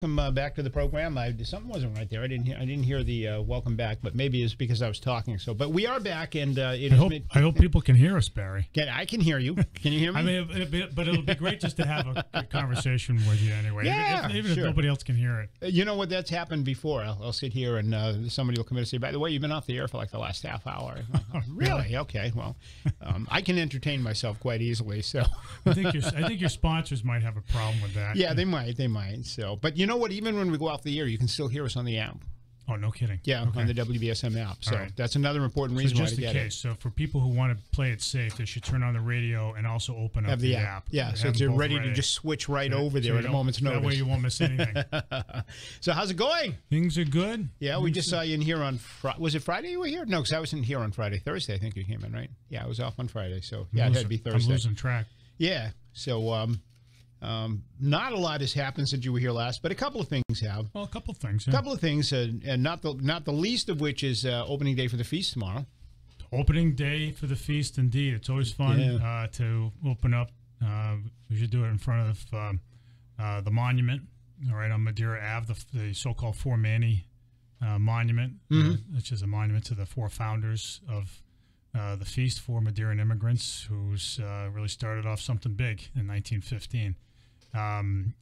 Back to the program. Something wasn't right there. I didn't hear the welcome back, but maybe it's because I was talking. But we are back, and I hope people can hear us, Barry. I can hear you. Can you hear me? I mean, but it'll be great just to have a conversation with you anyway. Yeah, even if nobody else can hear it. You know what? That's happened before. I'll sit here and somebody will come in and say, "By the way, you've been off the air for like the last half hour." Like, really? Okay. Well, I can entertain myself quite easily. So I think your sponsors might have a problem with that. Yeah, they might. So, but you know what? Even when we go off the air, you can still hear us on the app. Oh, no kidding. Yeah, okay. On the WBSM app. So that's another important reason why to get it. So for people who want to play it safe, they should turn on the radio and also open up the app. Yeah, so they're ready to just switch right over there at a moment's notice. That way you won't miss anything. So how's it going? Things are good. Yeah, we just saw you in here on Friday. Was it Friday you were here? No, because I wasn't here on Friday. Thursday, I think you came in, right? Yeah, I was off on Friday. So yeah, it had to be Thursday. I'm losing track. Yeah, so not a lot has happened since you were here last, but a couple of things have. Well, a couple of things. Yeah. A couple of things, and not the least of which is opening day for the feast tomorrow. Opening day for the feast, indeed. It's always fun to open up. We should do it in front of the monument, all right, on Madeira Ave, the so-called Four Manny Monument, which is a monument to the four founders of the feast, four Madeiran immigrants, who's really started off something big in 1915.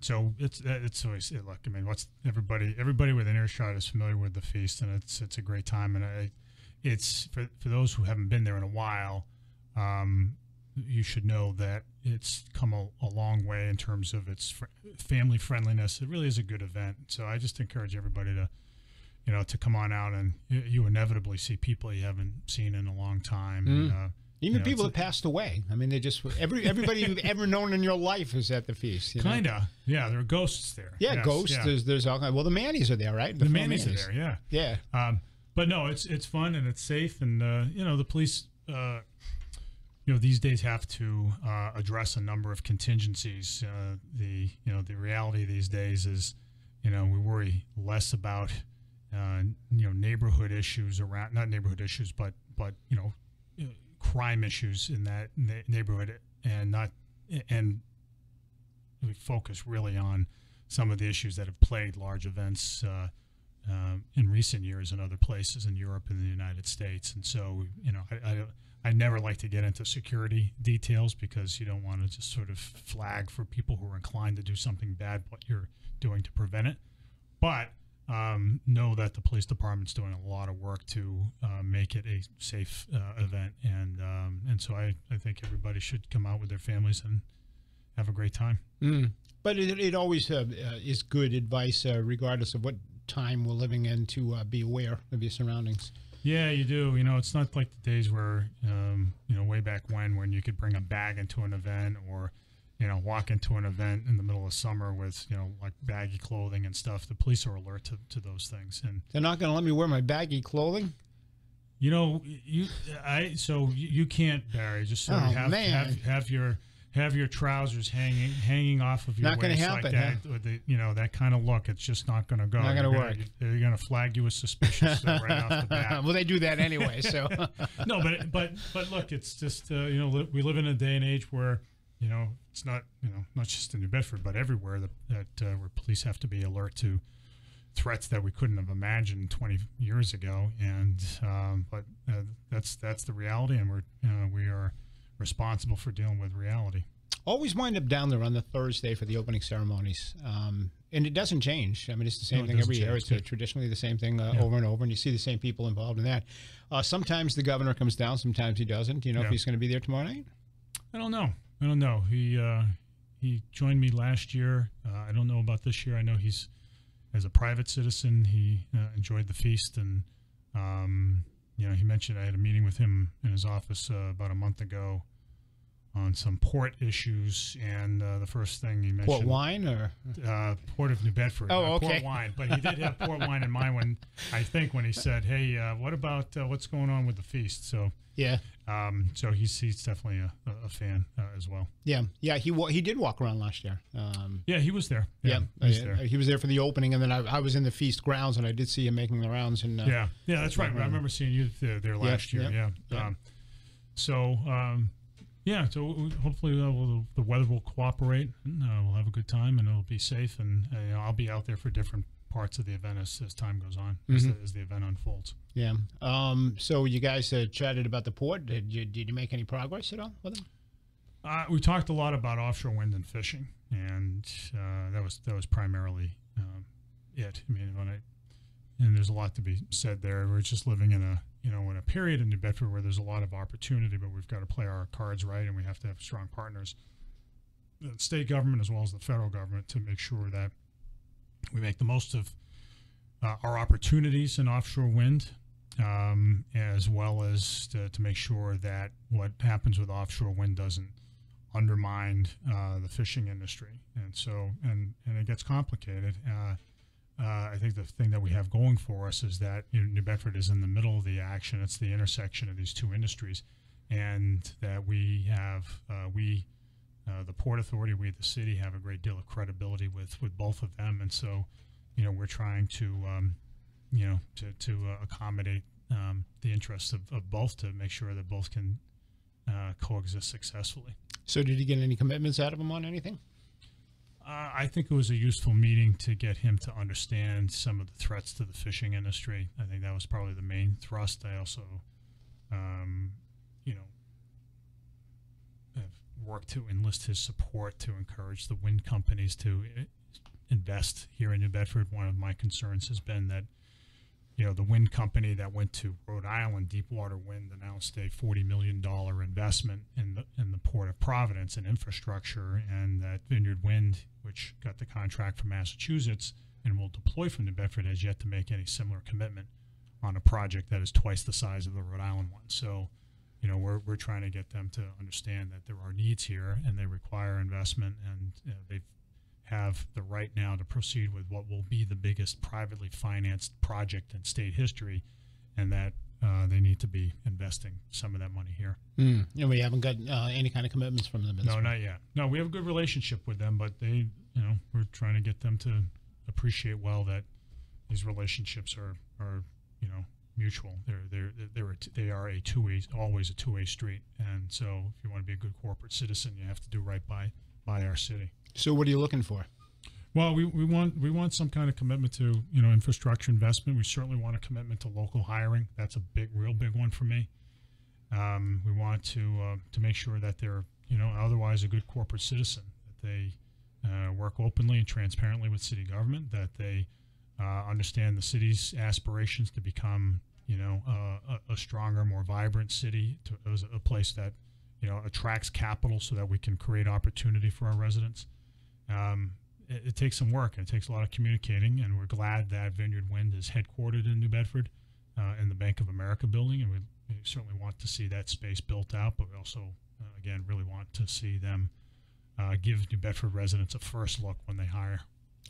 So it's always look. I mean, what's everybody within earshot is familiar with the feast, and it's a great time. And it's for those who haven't been there in a while. You should know that it's come a long way in terms of its family friendliness. It really is a good event. So I just encourage everybody to come on out, and you inevitably see people you haven't seen in a long time. Even people that passed away. I mean, they just everybody you've ever known in your life is at the feast. Kinda, yeah. There are ghosts there. Yeah, yes, ghosts. Yeah. There's all kind. Well, the Mannies are there, right? The Mannies are there. Yeah. Yeah. But no, it's fun and it's safe, and the police. These days have to address a number of contingencies. The reality these days is, we worry less about neighborhood issues around, not neighborhood issues, but crime issues in that neighborhood, and we focus really on some of the issues that have plagued large events in recent years in other places in Europe and the United States. And so, I never like to get into security details because you don't want to just sort of flag for people who are inclined to do something bad what you're doing to prevent it. But know that the police department's doing a lot of work to make it a safe event, and so I think everybody should come out with their families and have a great time. But it always is good advice, regardless of what time we're living in, to be aware of your surroundings. Yeah, you do. It's not like the days where way back when you could bring a bag into an event, or walk into an event in the middle of summer with, like baggy clothing and stuff. The police are alert to those things. And they're not going to let me wear my baggy clothing? So you can't, Barry, just sort of have your trousers hanging off of your not waist happen, like that, huh? With that kind of look. It's just not going to go. Not going to work. They're going to flag you as suspicious right off the bat. Well, they do that anyway, so. No, but look, it's just, we live in a day and age where, it's not just in New Bedford, but everywhere that where police have to be alert to threats that we couldn't have imagined 20 years ago, and but that's the reality, and we are responsible for dealing with reality. Always wind up down there on the Thursday for the opening ceremonies, and it doesn't change. I mean, it's the same thing every year. It's traditionally the same thing over and over, and you see the same people involved in that. Sometimes the governor comes down, sometimes he doesn't. Do you know if he's going to be there tomorrow night? I don't know. He joined me last year. I don't know about this year. I know he's, as a private citizen, he enjoyed the feast, and he mentioned I had a meeting with him in his office about a month ago on some port issues, and the first thing he mentioned, port wine or Port of New Bedford. Oh, okay. Port wine, but he did have port wine in mind when he said, "Hey, what about what's going on with the feast?" So yeah. So he's definitely a fan as well. Yeah. He did walk around last year. Yeah, he was there. Yeah, he was there for the opening, and then I was in the feast grounds, and I did see him making the rounds. And yeah, that's right. I remember seeing you there last year. Yeah. Yeah, so hopefully the weather will cooperate, and we'll have a good time, and it'll be safe, and I'll be out there for different parts of the event as time goes on, as the event unfolds. Yeah. So you guys chatted about the port. Did you make any progress at all with them? We talked a lot about offshore wind and fishing, and that was primarily it. I mean, and there's a lot to be said there. We're just living in a period in New Bedford where there's a lot of opportunity, but we've got to play our cards right, and we have to have strong partners, the state government as well as the federal government, to make sure that we make the most of our opportunities in offshore wind, as well as to make sure that what happens with offshore wind doesn't undermine the fishing industry. And so, and it gets complicated. I think the thing that we have going for us is that New Bedford is in the middle of the action. It's the intersection of these two industries, and that we have the Port Authority, we the city, have a great deal of credibility with both of them, and so we're trying to accommodate the interests of both, to make sure that both can coexist successfully. So did you get any commitments out of him on anything? I think it was a useful meeting to get him to understand some of the threats to the fishing industry. I think that was probably the main thrust. I also, have worked to enlist his support to encourage the wind companies to invest here in New Bedford. One of my concerns has been that, the wind company that went to Rhode Island, Deepwater Wind, announced a $40 million investment in the Port of Providence in infrastructure, and that Vineyard Wind, which got the contract from Massachusetts and will deploy from New Bedford, has yet to make any similar commitment on a project that is twice the size of the Rhode Island one. So, we're trying to get them to understand that there are needs here, and they require investment, and they have the right now to proceed with what will be the biggest privately financed project in state history, and that they need to be investing some of that money here. And we haven't got any kind of commitments from them. No, not yet. No, we have a good relationship with them, but they, we're trying to get them to appreciate well that these relationships are mutual. They are a two-way, always a two-way street, and so if you want to be a good corporate citizen, you have to do right by our city. So what are you looking for? Well, we want some kind of commitment to infrastructure investment. We certainly want a commitment to local hiring. That's a real big one for me. We want to make sure that they're otherwise a good corporate citizen, that they work openly and transparently with city government, that they understand the city's aspirations to become a stronger, more vibrant city, as a place that attracts capital so that we can create opportunity for our residents. It takes some work, and it takes a lot of communicating, and we're glad that Vineyard Wind is headquartered in New Bedford in the Bank of America building, and we certainly want to see that space built out, but we also, again, really want to see them give New Bedford residents a first look when they hire.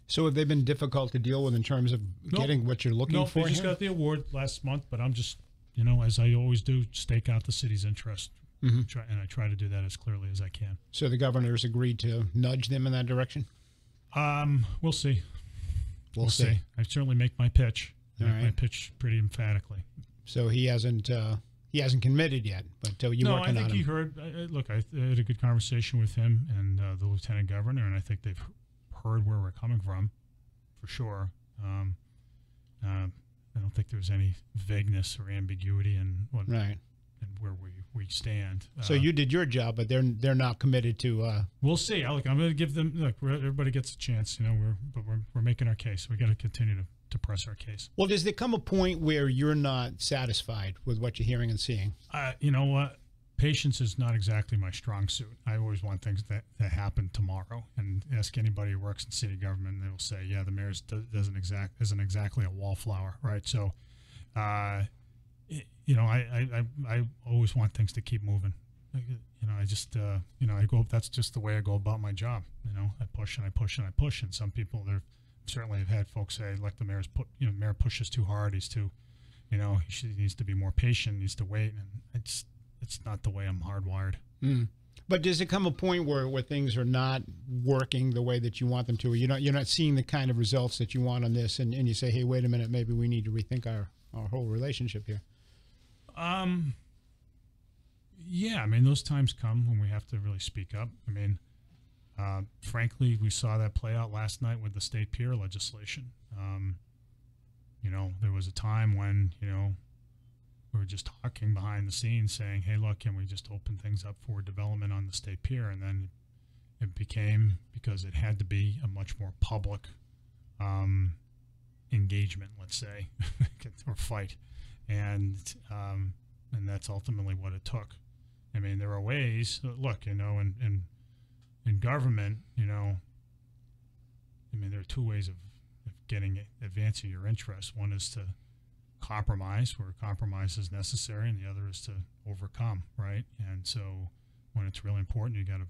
So have they been difficult to deal with in terms of getting what you're looking for? No, they just got the award last month, but I'm just, as I always do, stake out the city's interest. And I try to do that as clearly as I can. So the governor's agreed to nudge them in that direction? We'll see. We'll see. I certainly make my pitch. My pitch pretty emphatically. So he hasn't committed yet, but you're working on him. No, I think he heard. Look, I had a good conversation with him and the lieutenant governor, and I think they've heard where we're coming from, for sure. I don't think there's any vagueness or ambiguity in what. Right. And where we stand. So you did your job, but they're not committed to. We'll see. I'm going to give them. Look, everybody gets a chance. We're making our case. We got to continue to press our case. Well, does there come a point where you're not satisfied with what you're hearing and seeing? You know what? Patience is not exactly my strong suit. I always want things that happen tomorrow. And ask anybody who works in city government, and they will say, "Yeah, the mayor isn't exactly a wallflower, right?" So. I always want things to keep moving. I just, that's just the way I go about my job. I push and I push and I push. And some people, certainly have had folks say, like, the mayor pushes too hard. He's too, he needs to be more patient, needs to wait. And it's not the way I'm hardwired. But does it come a point where things are not working the way that you want them to, or you're not seeing the kind of results that you want on this, and you say, hey, wait a minute, maybe we need to rethink our whole relationship here? Yeah, I mean, those times come when we have to really speak up. I mean, frankly, we saw that play out last night with the state pier legislation. You know, there was a time when, you know, we were just talking behind the scenes saying, hey, look, can we just open things up for development on the state pier? And then it became, because it had to be a much more public engagement, let's say, or fight. And that's ultimately what it took. I mean, there are ways, look, you know, in government, you know, I mean, there are two ways of advancing your interests. One is to compromise where compromise is necessary, and the other is to overcome, right? And so when it's really important, you got to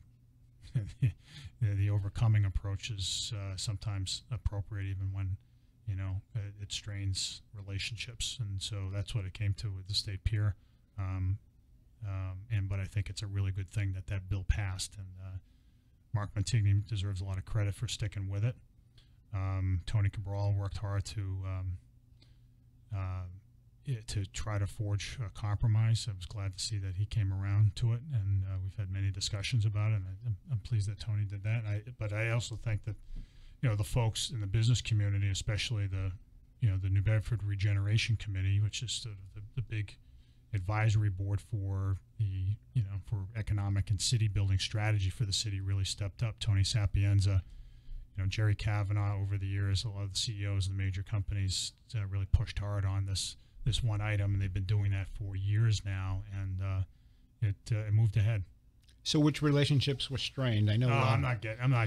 the overcoming approach is sometimes appropriate, even when, you know, it strains relationships. And so that's what it came to with the state pier. But I think it's a really good thing that bill passed, and Mark Montigny deserves a lot of credit for sticking with it. Tony Cabral worked hard to try to forge a compromise. I was glad to see that he came around to it, and we've had many discussions about it, and I'm pleased that Tony did that. But I also think that, you know, the folks in the business community, especially the New Bedford Regeneration Committee, which is sort of the big advisory board for for economic and city building strategy for the city, really stepped up. Tony Sapienza, you know, Jerry Kavanaugh, over the years, a lot of the CEOs of the major companies really pushed hard on this one item, and they've been doing that for years now, and it moved ahead. So, which relationships were strained? I know. I'm not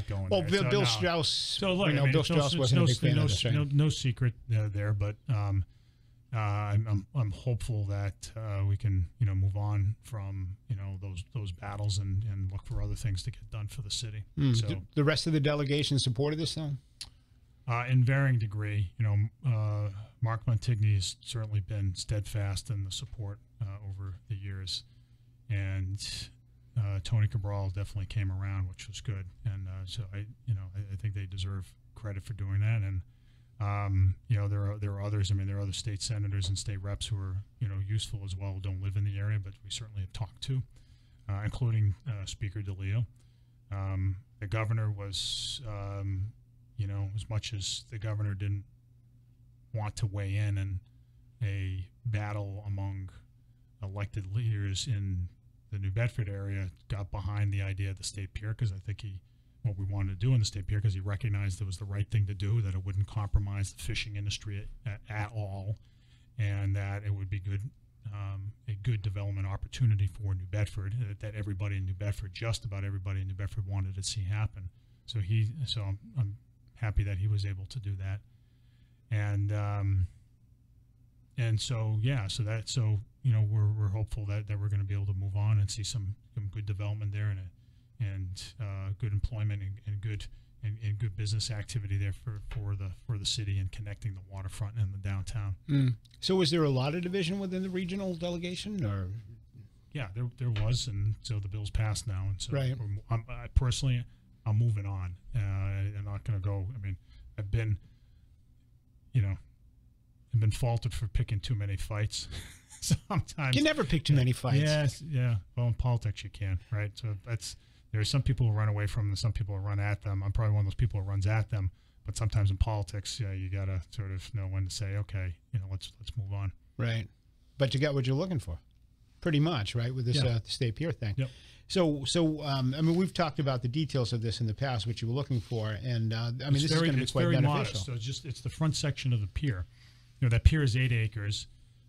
going. Well, there. Bill Strauss. So look, Bill Strauss wasn't a big fan of this. No secret there, but I'm hopeful that we can, you know, move on from, you know, those battles and look for other things to get done for the city. So the rest of the delegation supported this, though? In varying degree. You know, Mark Montigny has certainly been steadfast in the support over the years, and Tony Cabral definitely came around, which was good. And so I think they deserve credit for doing that. And you know, there are others. I mean, there are other state senators and state reps who are, you know, useful as well, who don't live in the area, but we certainly have talked to, including Speaker DeLeo. The governor was, you know, as much as the governor didn't want to weigh in a battle among elected leaders in the New Bedford area, got behind the idea of the state pier, because I think what we wanted to do in the state pier, because he recognized it was the right thing to do, that it wouldn't compromise the fishing industry at all, and that it would be a good development opportunity for New Bedford, that everybody in New Bedford, just about everybody in New Bedford, wanted to see happen. So I'm happy that he was able to do that, and so you know, we're hopeful that we're going to be able to move on and see some good development there, and good employment and good business activity there for the city, and connecting the waterfront and the downtown. So was there a lot of division within the regional delegation, or? Yeah, there was, and so the bill's passed now, and so right. I'm moving on. I'm not going to go. I mean, I've been faulted for picking too many fights. Sometimes you never pick too many fights. Yes, yeah. Well, in politics you can, right? So there are some people who run away from them, some people who run at them. I'm probably one of those people who runs at them. But sometimes in politics, yeah, you gotta sort of know when to say, okay, you know, let's move on. Right. But you got what you're looking for, pretty much, right? With this state pier thing. Yep. So I mean, we've talked about the details of this in the past, what you were looking for, and I mean, this is going to be quite beneficial. Modest. So it's the front section of the pier. You know, that pier is 8 acres.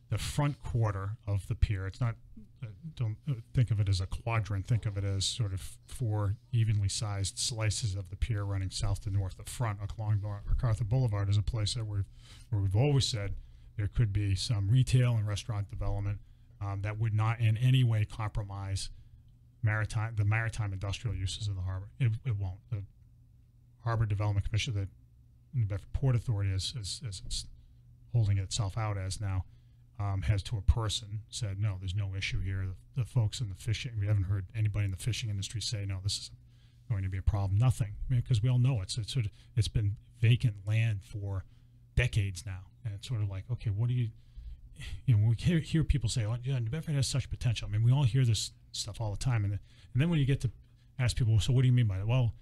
The front quarter of the pier, it's not, don't think of it as a quadrant, think of it as sort of 4 evenly sized slices of the pier running south to north. The front along MacArthur Boulevard is a place that where we've always said there could be some retail and restaurant development that would not in any way compromise the maritime industrial uses of the harbor. It won't. The Harbor Development Commission, the New Bedford Port Authority, as it's holding itself out as now, has to a person said, no, there's no issue here. The folks in the fishing, we haven't heard anybody in the fishing industry say, no, this is going to be a problem. Nothing, because we all know it's been vacant land for decades now, and it's sort of like, okay, what do you? we hear people say, "Oh, yeah, New Bedford has such potential." I mean, we all hear this stuff all the time, and then when you get to ask people, "So what do you mean by that?" Well,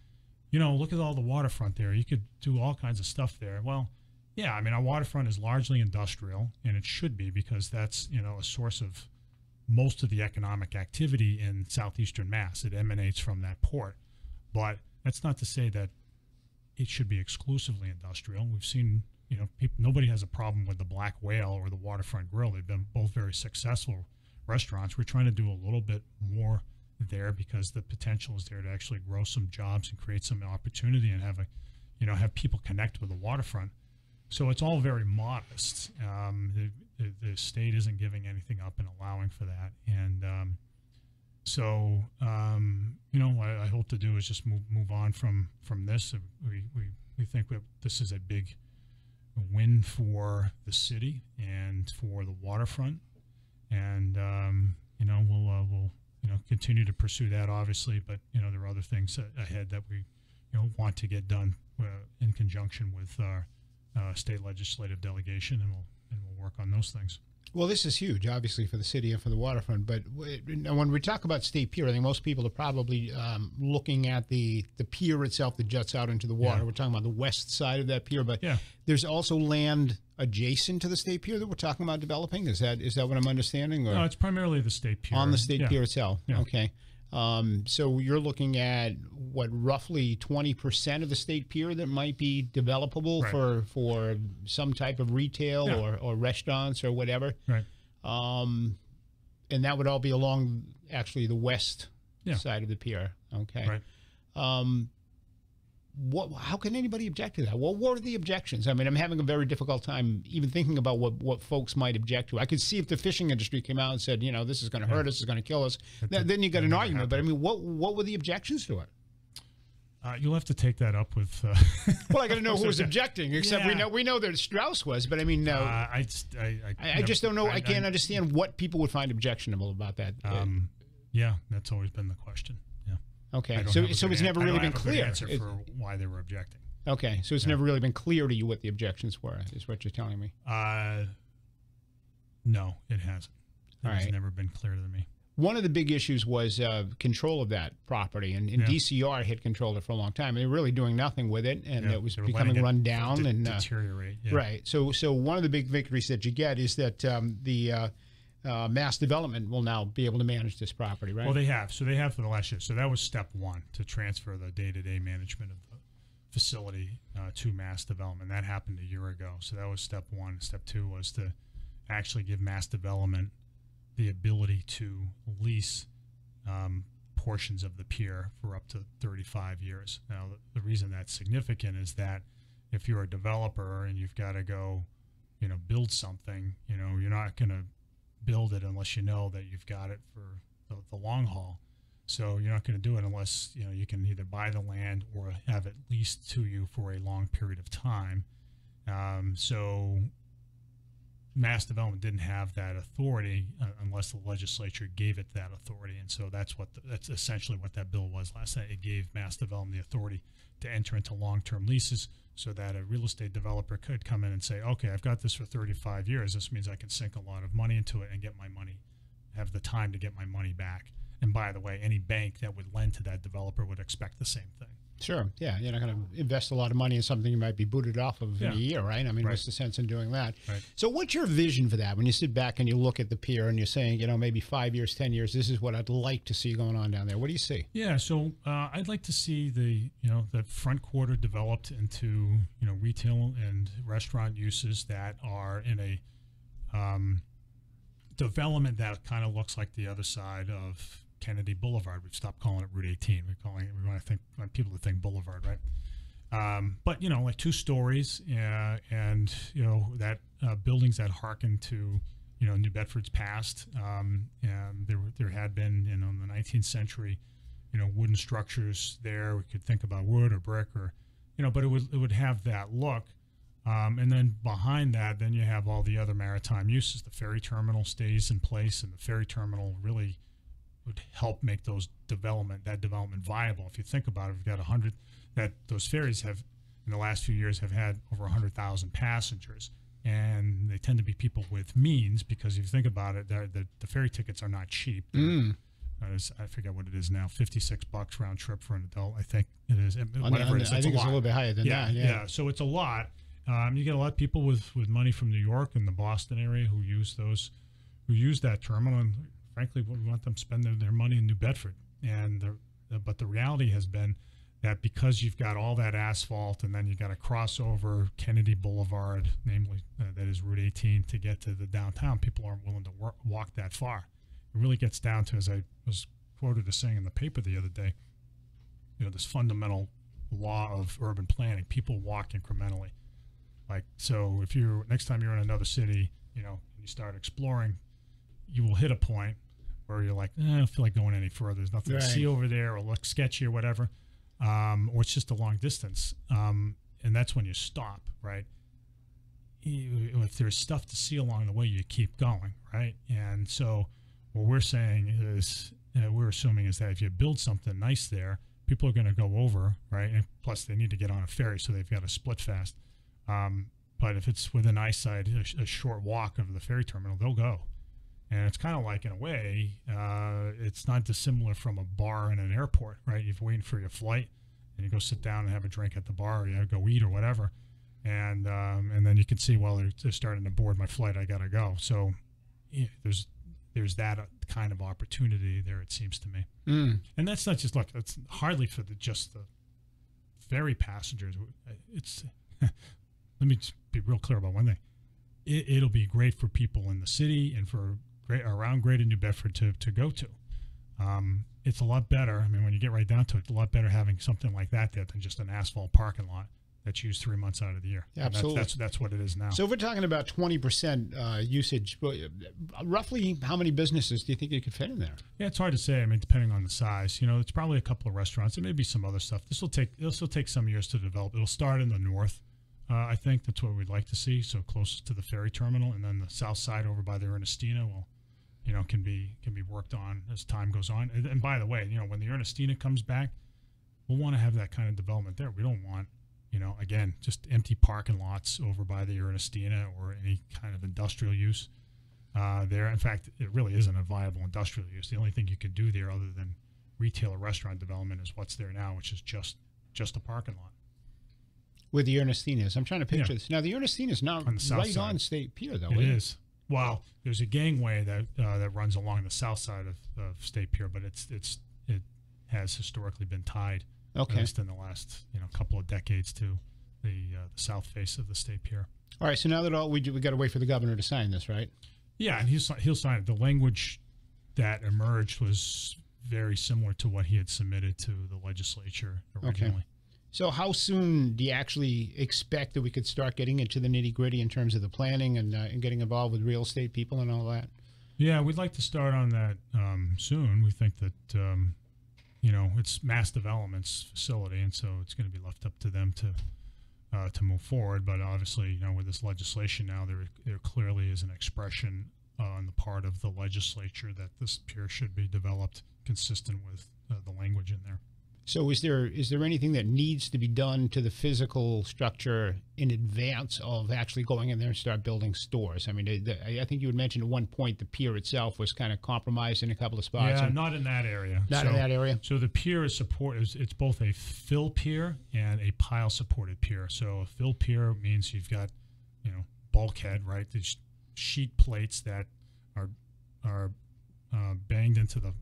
look at all the waterfront there. You could do all kinds of stuff there. Well, yeah, I mean, our waterfront is largely industrial, and it should be, because that's a source of most of the economic activity in southeastern Mass. It emanates from that port, but that's not to say that it should be exclusively industrial. We've seen, nobody has a problem with the Black Whale or the Waterfront Grill. They've been both very successful restaurants. We're trying to do a little bit more there because the potential is there to actually grow some jobs and create some opportunity and have people connect with the waterfront. So it's all very modest. The state isn't giving anything up and allowing for that. And what I hope to do is just move on from this. We think this is a big win for the city and for the waterfront, and we'll continue to pursue that, obviously. But there are other things ahead that we want to get done in conjunction with our state legislative delegation, and we'll work on those things. Well, this is huge, obviously, for the city and for the waterfront. But when we talk about State Pier, I think most people are probably looking at the pier itself that juts out into the water. Yeah. We're talking about the west side of that pier, but there's also land adjacent to the State Pier that we're talking about developing. Is that what I'm understanding? Or? No, it's primarily the State Pier. On the State Pier itself. Yeah. Okay. So you're looking at roughly 20% of the State Pier that might be developable for some type of retail or restaurants or whatever. Right. And that would all be along actually the west side of the pier. Okay. Right. How can anybody object to that? Well, what are the objections? I mean, I'm having a very difficult time even thinking about what folks might object to. I could see if the fishing industry came out and said, this is going to hurt us, this is going to kill us. Then you got an argument. But I mean, what were the objections to it? You'll have to take that up with. Well, I got to know who was objecting. Except we know that Strauss was, but I mean, no. I just don't know. I can't understand what people would find objectionable about that. Yeah, that's always been the question. Okay, so it's never really been clear. Answer for why they were objecting. Okay, so it's never really been clear to you what the objections were, is what you're telling me. No, it hasn't. It's never been clear to me. One of the big issues was control of that property, and DCR had controlled it for a long time. They were really doing nothing with it, and it was becoming run down and deteriorate. Right. So one of the big victories that you get is that the Mass Development will now be able to manage this property, right? Well, they have. So they have for the last year. So that was step one, to transfer the day-to-day management of the facility to Mass Development. That happened a year ago. So that was step one. Step two was to actually give Mass Development the ability to lease portions of the pier for up to 35 years. Now, the reason that's significant is that if you're a developer and you've got to go, build something, you're not going to build it unless you know that you've got it for the long haul. So you're not going to do it unless you can either buy the land or have it leased to you for a long period of time. So Mass Development didn't have that authority unless the legislature gave it that authority, and so that's essentially what that bill was last night. It gave Mass Development the authority to enter into long-term leases, so that a real estate developer could come in and say, okay, I've got this for 35 years. This means I can sink a lot of money into it and get my money, have the time to get my money back. And by the way, any bank that would lend to that developer would expect the same thing. Sure. Yeah. You're not going to invest a lot of money in something you might be booted off of in a year, right? I mean, what's the sense in doing that? Right. So what's your vision for that? When you sit back and you look at the pier and you're saying, maybe 5 years, 10 years, this is what I'd like to see going on down there. What do you see? Yeah. So I'd like to see the front quarter developed into, retail and restaurant uses that are in a development that kind of looks like the other side of Kennedy Boulevard. We've stopped calling it Route 18. We want people to think Boulevard, right? But like 2 stories, and that buildings that hearken to New Bedford's past. And there had been in the 19th century, wooden structures there. We could think about wood or brick or but it would have that look. And then behind that, then you have all the other maritime uses. The ferry terminal stays in place, and the ferry terminal really would help make that development viable. If you think about it, we've got those ferries have in the last few years have had over 100,000 passengers. and they tend to be people with means, because if you think about it, the ferry tickets are not cheap. I forget what it is now, $56 round trip for an adult, I think it is. Whatever it is, I think it's a little bit higher than that. Yeah, so it's a lot. You get a lot of people with money from New York and the Boston area who use that terminal, and frankly, we want them to spend their money in New Bedford. But the reality has been that because you've got all that asphalt, and then you got to cross over Kennedy Boulevard, namely that is Route 18, to get to the downtown, people aren't willing to walk that far. It really gets down to, as I was quoted as saying in the paper the other day, this fundamental law of urban planning: people walk incrementally. Like, so if next time you're in another city, and you start exploring, you will hit a point where you're like, I don't feel like going any further. There's nothing to see over there, or look sketchy or whatever, or it's just a long distance. And that's when you stop, right? If there's stuff to see along the way, you keep going, right? And so what we're saying is, we're assuming is that if you build something nice there, people are going to go over, right? And plus they need to get on a ferry, so they've got to split fast. But if it's within eyesight, a short walk of the ferry terminal, they'll go. And it's kind of like, in a way, it's not dissimilar from a bar in an airport, right? You're waiting for your flight, and you go sit down and have a drink at the bar, or you go eat or whatever. And then you can see, well, they're starting to board my flight, I got to go. So there's that kind of opportunity there, it seems to me. And that's not just, look, it's hardly for just the ferry passengers. It's let me just be real clear about one thing. It'll be great for people in the city and for around Greater New Bedford to go to. It's a lot better. I mean, when you get right down to it, it's a lot better having something like that there than just an asphalt parking lot that's used 3 months out of the year. Yeah, absolutely. That's what it is now. So if we're talking about 20% usage, roughly how many businesses do you think you could fit in there? Yeah, it's hard to say. I mean, depending on the size. It's probably a couple of restaurants. There may be some other stuff. It'll still take some years to develop. It'll start in the north. I think that's what we'd like to see, so closest to the ferry terminal, and then the south side over by the Ernestina can be worked on as time goes on. And by the way, when the Ernestina comes back, we'll want to have that kind of development there. We don't want, again, just empty parking lots over by the Ernestina or any kind of industrial use there. In fact, it really isn't a viable industrial use. The only thing you could do there other than retail or restaurant development is what's there now, which is just a parking lot. With the Ernestinas. I'm trying to picture this. Now, the Ernestina is not right on State Pier, though. It is. Well, there's a gangway that runs along the south side of State Pier, but it has historically been tied, at least in the last couple of decades, to the south face of the State Pier. All right. So now that we got to wait for the governor to sign this, right? Yeah, and he'll sign it. The language that emerged was very similar to what he had submitted to the legislature originally. Okay. So how soon do you actually expect that we could start getting into the nitty-gritty in terms of the planning and getting involved with real estate people and all that? Yeah, we'd like to start on that soon. We think that, it's Mass Development's facility, and so it's going to be left up to them to move forward. But obviously, with this legislation now, there clearly is an expression on the part of the legislature that this pier should be developed consistent with the language in there. So is there anything that needs to be done to the physical structure in advance of actually going in there and start building stores? I mean, I think you had mentioned at one point the pier itself was kind of compromised in a couple of spots. Yeah, not in that area. Not in that area? So the pier is it's both a fill pier and a pile supported pier. So a fill pier means you've got, bulkhead, right? These sheet plates that are banged into the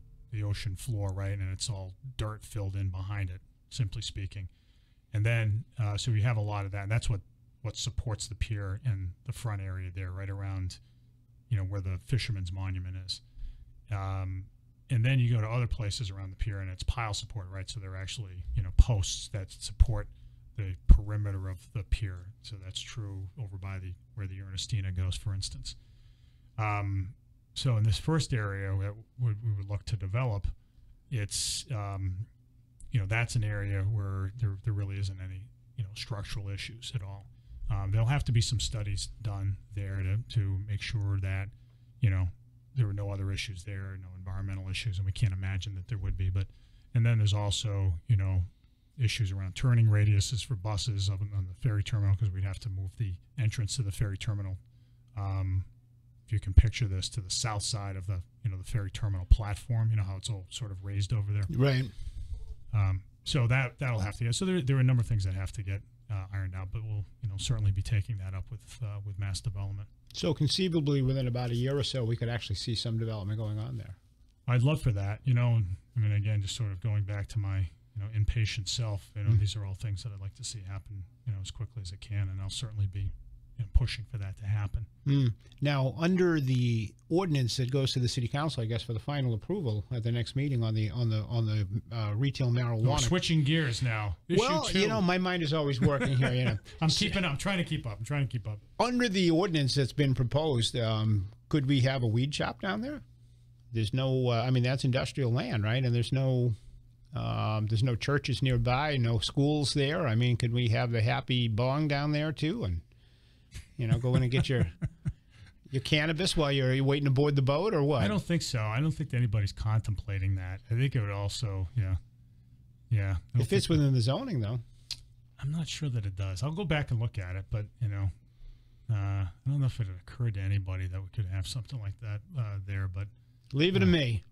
ocean floor, right, and it's all dirt filled in behind it, simply speaking. And then so we have a lot of that, and that's what supports the pier in the front area there, right around where the Fisherman's Monument is. And then you go to other places around the pier and it's pile support, right? So they're actually posts that support the perimeter of the pier. So that's true over by where the Ernestina goes, for instance. So in this first area that we would look to develop, it's that's an area where there really isn't any structural issues at all. There'll have to be some studies done there to make sure that there were no other issues there, no environmental issues, and we can't imagine that there would be. And then there's also issues around turning radiuses for buses on the ferry terminal, because we'd have to move the entrance to the ferry terminal. If you can picture this, to the south side of the the ferry terminal platform, how it's all sort of raised over there. Right. So that'll have to get. So there are a number of things that have to get ironed out, but we'll certainly be taking that up with mass development. So conceivably, within about a year or so, we could actually see some development going on there. I'd love for that. Again, just sort of going back to my impatient self. These are all things that I'd like to see happen as quickly as it can, and I'll certainly be pushing for that to happen. Now, under the ordinance that goes to the city council, I guess, for the final approval at the next meeting on the retail marijuana. We're switching gears now. My mind is always working here. I'm trying to keep up. Under the ordinance that's been proposed, could we have a weed shop down there? There's no. That's industrial land, right? And there's no churches nearby, no schools there. Could we have the happy bong down there too, and go in and get your cannabis while you're waiting to board the boat, or what? I don't think so. I don't think anybody's contemplating that. I think it would also, yeah. It fits within the zoning, though. I'm not sure that it does. I'll go back and look at it, but I don't know if it had occurred to anybody that we could have something like that there. But leave it to me.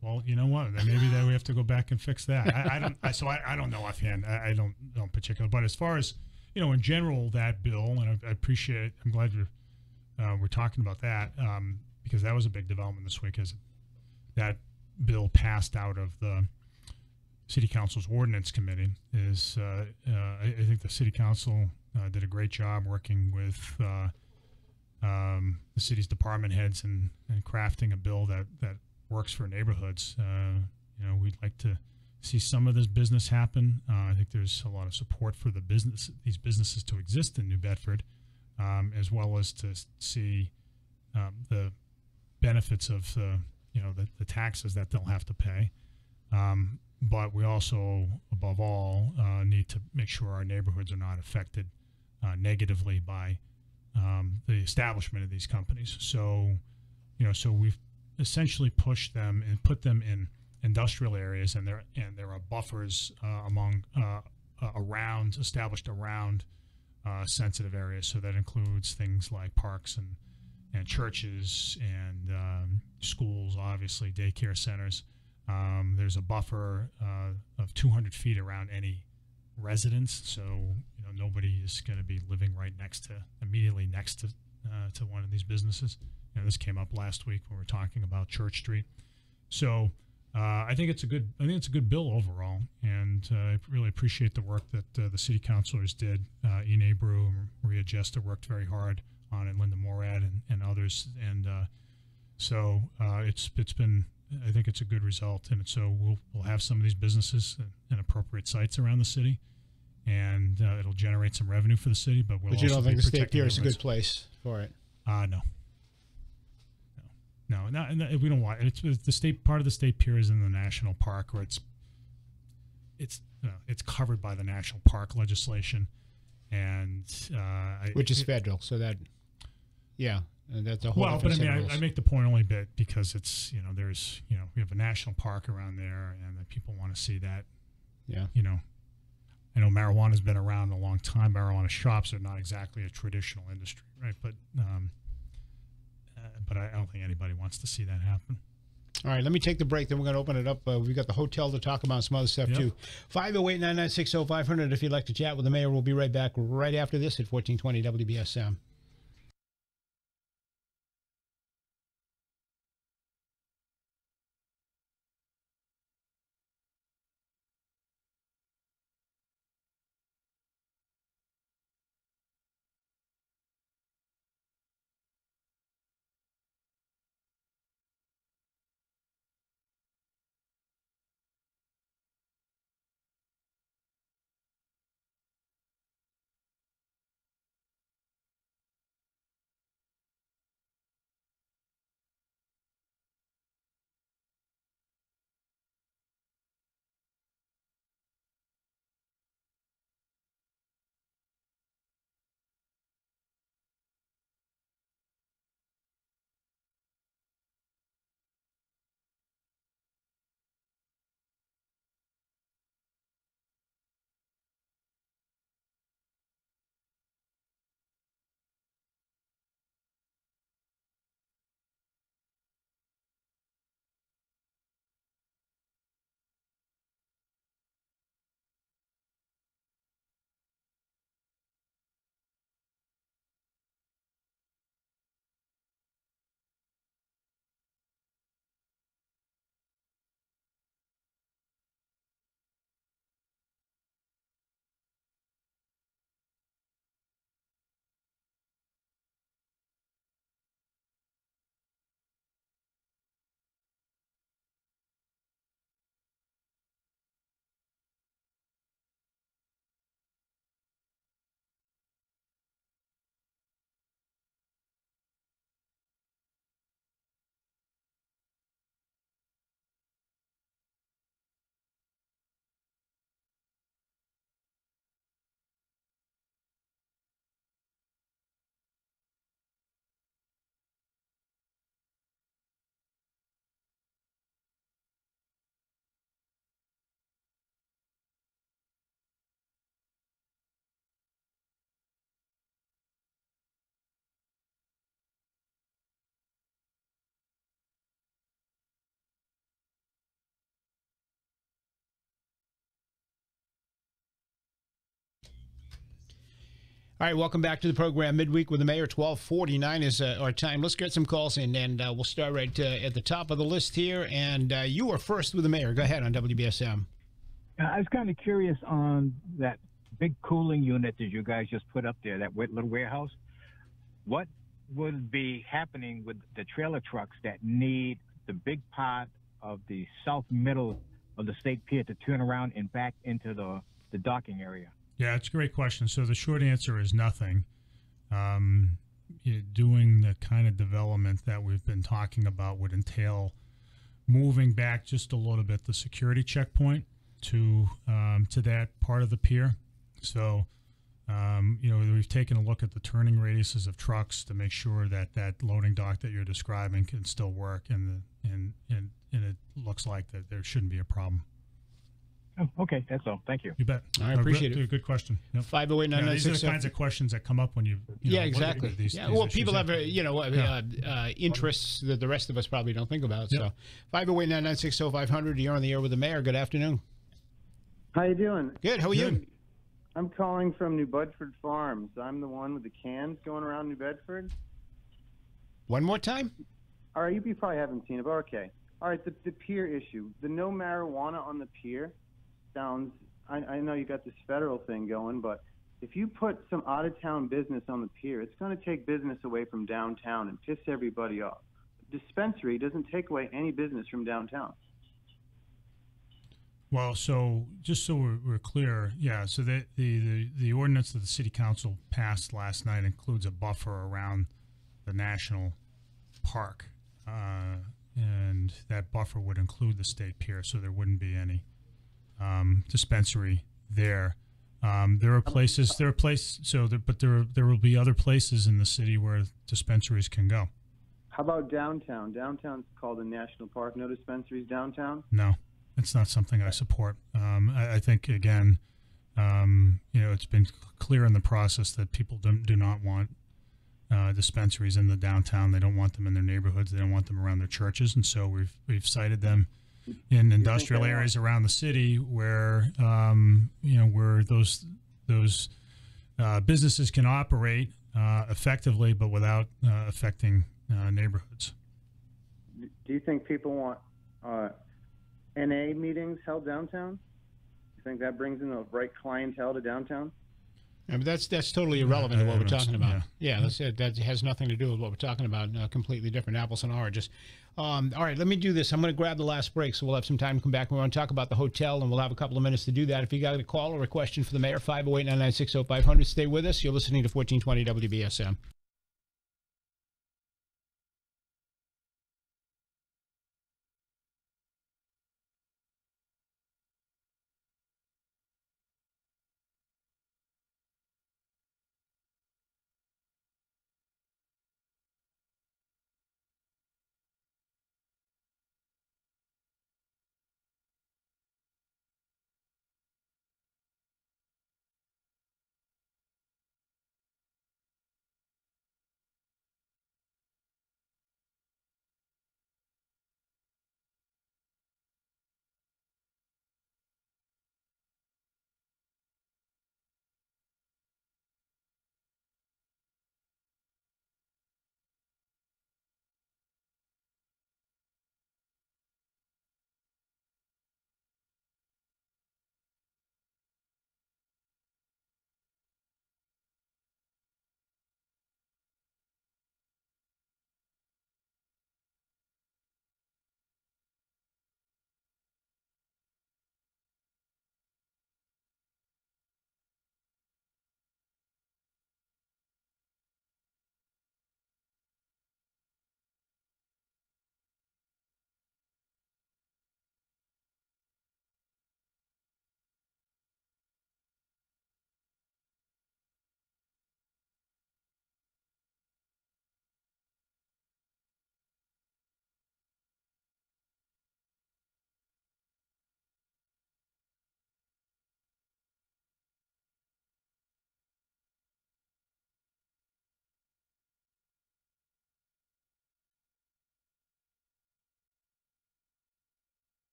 Well, you know what? Maybe that we have to go back and fix that. I don't know offhand. I don't know in particular. But as far as in general, that bill, and I appreciate. I'm glad we're talking about that because that was a big development this week. As that bill passed out of the City Council's Ordinance Committee, I think the City Council did a great job working with the city's department heads and crafting a bill that works for neighborhoods. We'd like to see some of this business happen. I think there's a lot of support for these businesses to exist in New Bedford, as well as to see the benefits of the taxes that they'll have to pay. But we also, above all, need to make sure our neighborhoods are not affected negatively by the establishment of these companies. So we've essentially pushed them and put them in industrial areas, and there are buffers established around sensitive areas. So that includes things like parks and churches and schools, obviously daycare centers. There's a buffer of 200 feet around any residence, so nobody is going to be living immediately next to one of these businesses. This came up last week when we were talking about Church Street. So I think it's a good bill overall, and I really appreciate the work that the city councilors did. Ian Abreu and Maria Jester worked very hard on it, Linda Morad and others, and so it's been. I think it's a good result, and so we'll have some of these businesses in appropriate sites around the city, and it'll generate some revenue for the city. But you don't think the State Pier is a good place for it? No, we don't want it. It's the state part of the State Pier is in the national park, where it's covered by the national park legislation, and which is federal. So that, yeah. And that's a whole but I make the point only bit because it's there's we have a national park around there, and that people want to see that. Yeah. I know marijuana's been around a long time. Marijuana shops are not exactly a traditional industry, right? But I don't think anybody wants to see that happen. All right, let me take the break. Then we're going to open it up. We've got the hotel to talk about, some other stuff too. 508-996-0500 if you'd like to chat with the mayor. We'll be right back right after this at 1420 WBSM. All right, welcome back to the program. Midweek with the Mayor. 12:49 is our time. Let's get some calls in, and we'll start right at the top of the list here. And you are first with the Mayor. Go ahead on WBSM. I was kind of curious on that big cooling unit that you guys just put up there, that little warehouse. What would be happening with the trailer trucks that need the big part of the south middle of the state pier to turn around and back into the docking area? Yeah, it's a great question. So the short answer is nothing. Doing the kind of development that we've been talking about would entail moving back just a little bit the security checkpoint to that part of the pier. So, we've taken a look at the turning radiuses of trucks to make sure that that loading dock that you're describing can still work, and it looks like that there shouldn't be a problem. Oh, okay, that's all. Thank you. You bet. I appreciate it. Good question. Yep. 508-996. These are the kinds of questions that come up when you yeah, exactly. These well, people have interests that the rest of us probably don't think about. Yep. So 508-996-0500. You're on the air with the Mayor. Good afternoon. How you doing? Good. How are you? I'm calling from New Bedford Farms. I'm the one with the cans going around New Bedford. One more time? All right, you probably haven't seen it, but okay. All right, the pier issue. The no marijuana on the pier sounds, I know you got this federal thing going, but if you put some out-of-town business on the pier, it's going to take business away from downtown and piss everybody off. Dispensary doesn't take away any business from downtown. Well, so just so we're clear, yeah, so the ordinance that the city council passed last night includes a buffer around the national park, and that buffer would include the state pier, so there wouldn't be any dispensary there. There are places, but there will be other places in the city where dispensaries can go. How about downtown? Downtown's called a national park. No dispensaries downtown? No, it's not something I support. I think, again, it's been clear in the process that people do not want dispensaries in the downtown. They don't want them in their neighborhoods. They don't want them around their churches. And so we've cited them in industrial areas around the city where where those businesses can operate effectively, but without affecting neighborhoods. Do you think people want NA meetings held downtown? You think that brings in the right clientele to downtown? Yeah, but that's totally irrelevant to what we're talking about. Yeah, that has nothing to do with what we're talking about. Completely different apples and oranges. All right, let me do this. I'm going to grab the last break, so we'll have some time to come back. We're going to talk about the hotel, and we'll have a couple of minutes to do that. If you got a call or a question for the Mayor, 508-996-0500. Stay with us. You're listening to 1420 WBSM.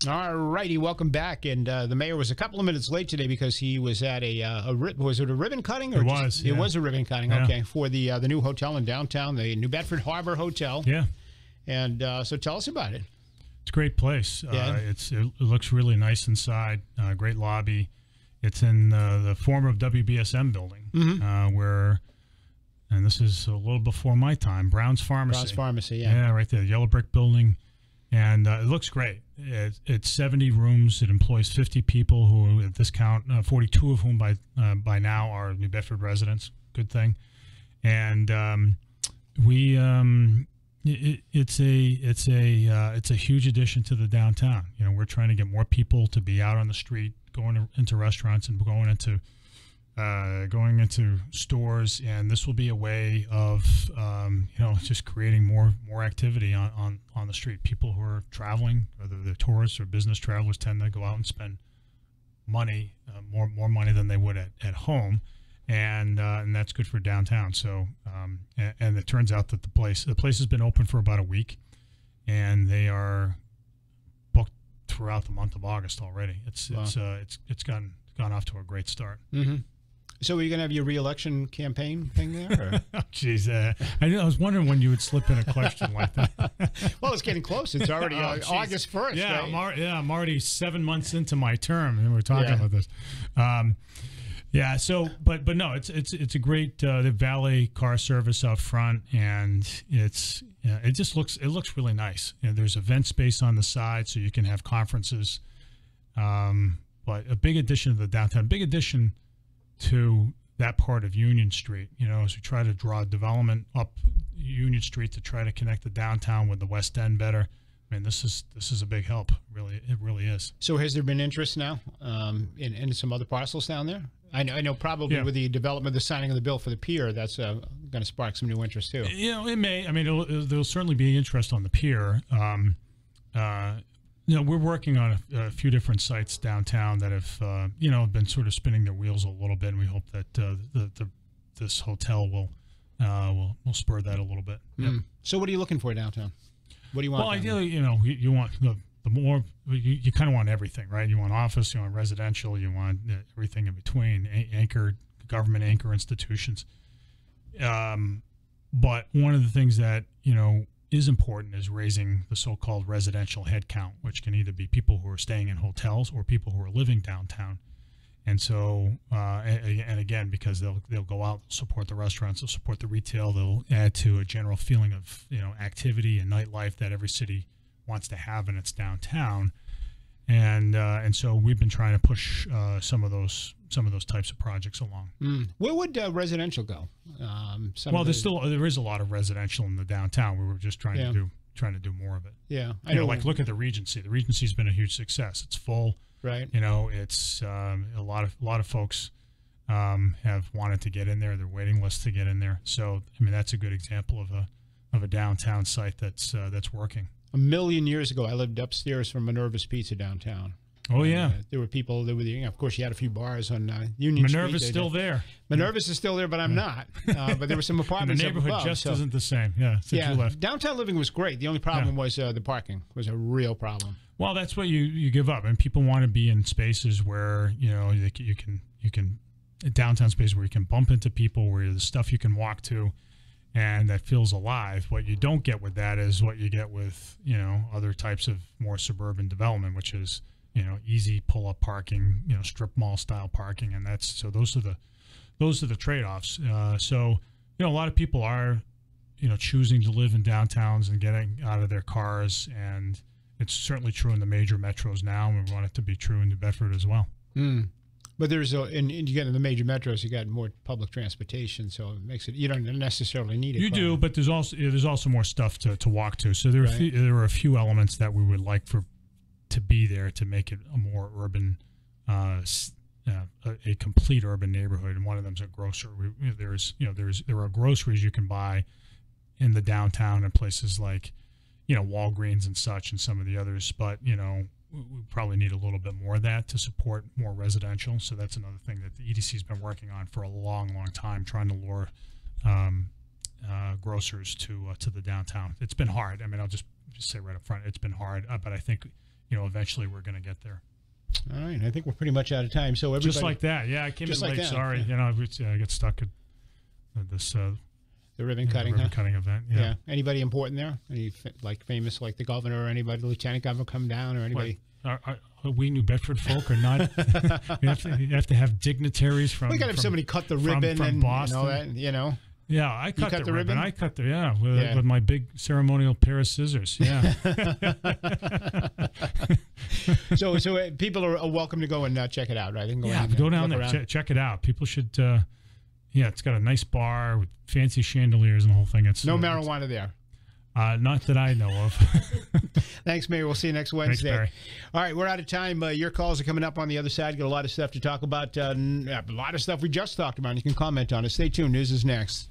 All righty, welcome back. And the mayor was a couple of minutes late today because he was at was it a ribbon cutting? Or it was a ribbon cutting. Yeah. Okay, for the new hotel in downtown, the New Bedford Harbor Hotel. Yeah. And so tell us about it. It's a great place. Yeah. It looks really nice inside. Great lobby. It's in the former WBSM building, where, and this is a little before my time, Brown's Pharmacy. Brown's Pharmacy, yeah. Yeah, right there, the yellow brick building. And it looks great. It's 70 rooms. It employs 50 people who, at this count, 42 of whom by now are New Bedford residents. Good thing. And it's a huge addition to the downtown. You know, we're trying to get more people to be out on the street, going into restaurants and going into stores, and this will be a way of just creating more activity on the street. People who are traveling, whether they're tourists or business travelers, tend to go out and spend money, more money than they would at home, and that's good for downtown. So and it turns out that the place has been open for about a week, and they are booked throughout the month of August already. It's gone off to a great start. Mm-hmm. So are you going to have your re-election campaign thing there? Jeez, I was wondering when you would slip in a question like that. Well, it's getting close. It's already August 1st. Yeah, right? I'm already 7 months into my term, and we're talking about this. So, but no, it's a great the valet car service out front, and it looks really nice. You know, there's event space on the side, so you can have conferences. But a big addition to the downtown, big addition to that part of Union Street, as we try to draw development up Union Street to try to connect the downtown with the West End better. I mean, this is a big help. Really, it really is. So has there been interest now in some other parcels down there? I know probably with the development, the signing of the bill for the pier, that's going to spark some new interest too. It may. I mean, there'll certainly be interest on the pier. We're working on a few different sites downtown that have, been sort of spinning their wheels a little bit, and we hope that this hotel will spur that a little bit. Yep. So, what are you looking for downtown? What do you want? Well, ideally, you want the more. You kind of want everything, right? You want office, you want residential, you want everything in between. Government anchor institutions. But one of the things that is important is raising the so-called residential head count, which can either be people who are staying in hotels or people who are living downtown. And so, and again, because they'll go out, support the restaurants, they'll support the retail, they'll add to a general feeling of activity and nightlife that every city wants to have in its downtown. And so we've been trying to push some of those types of projects along. Where would residential go? There is a lot of residential in the downtown. We were just trying to do more of it. Yeah, I know. Like look at the Regency. The Regency's been a huge success. It's full. Right. It's a lot of folks have wanted to get in there. Their waiting list to get in there. So I mean that's a good example of a downtown site that's working. A million years ago, I lived upstairs from Minerva's Pizza downtown. Oh, yeah. There were people that were, of course, you had a few bars on Union Street. Minerva's still there. Minerva's is still there, but I'm not. But there were some apartments and the neighborhood above, just isn't the same. Yeah, since you left. Downtown living was great. The only problem was the parking was a real problem. Well, that's what you give up. And people want to be in spaces where, you can downtown space where you can bump into people, where there's stuff you can walk to, and that feels alive. What you don't get with that is what you get with, other types of more suburban development, which is, easy pull-up parking, strip mall style parking, and those are the trade-offs. So a lot of people are, choosing to live in downtowns and getting out of their cars, and it's certainly true in the major metros now, and we want it to be true in New Bedford as well. But there's and you get in the major metros, you got more public transportation, so it makes it you don't necessarily need it. You do, but there's also more stuff to walk to. So there are a few elements that we would like to be there to make it a more urban, a complete urban neighborhood. And one of them is a grocery. There are groceries you can buy in the downtown and places like Walgreens and such, and some of the others. But we probably need a little bit more of that to support more residential. So that's another thing that the EDC has been working on for a long, long time, trying to lure grocers to the downtown. It's been hard. I mean, I'll just say right up front, it's been hard. But I think eventually we're going to get there. All right, I think we're pretty much out of time. So everybody, just like that, yeah. I came in late. Sorry, yeah. I got stuck at this the ribbon cutting, event. Yeah. Anybody important there? Any famous, like the governor or anybody, the lieutenant governor, come down or anybody? Are we New Bedford folk or not? you have to have dignitaries from. We got to have somebody cut the ribbon from Boston. Yeah, I cut the ribbon. I cut with my big ceremonial pair of scissors. Yeah. So people are welcome to go and check it out, right? They can go down there, check it out. People should. It's got a nice bar with fancy chandeliers and the whole thing. It's no marijuana there. Not that I know of. Thanks, Mayor. We'll see you next Wednesday. Thanks, Barry. All right, we're out of time. Your calls are coming up on the other side. Got a lot of stuff to talk about. A lot of stuff we just talked about. You can comment on it. Stay tuned. News is next.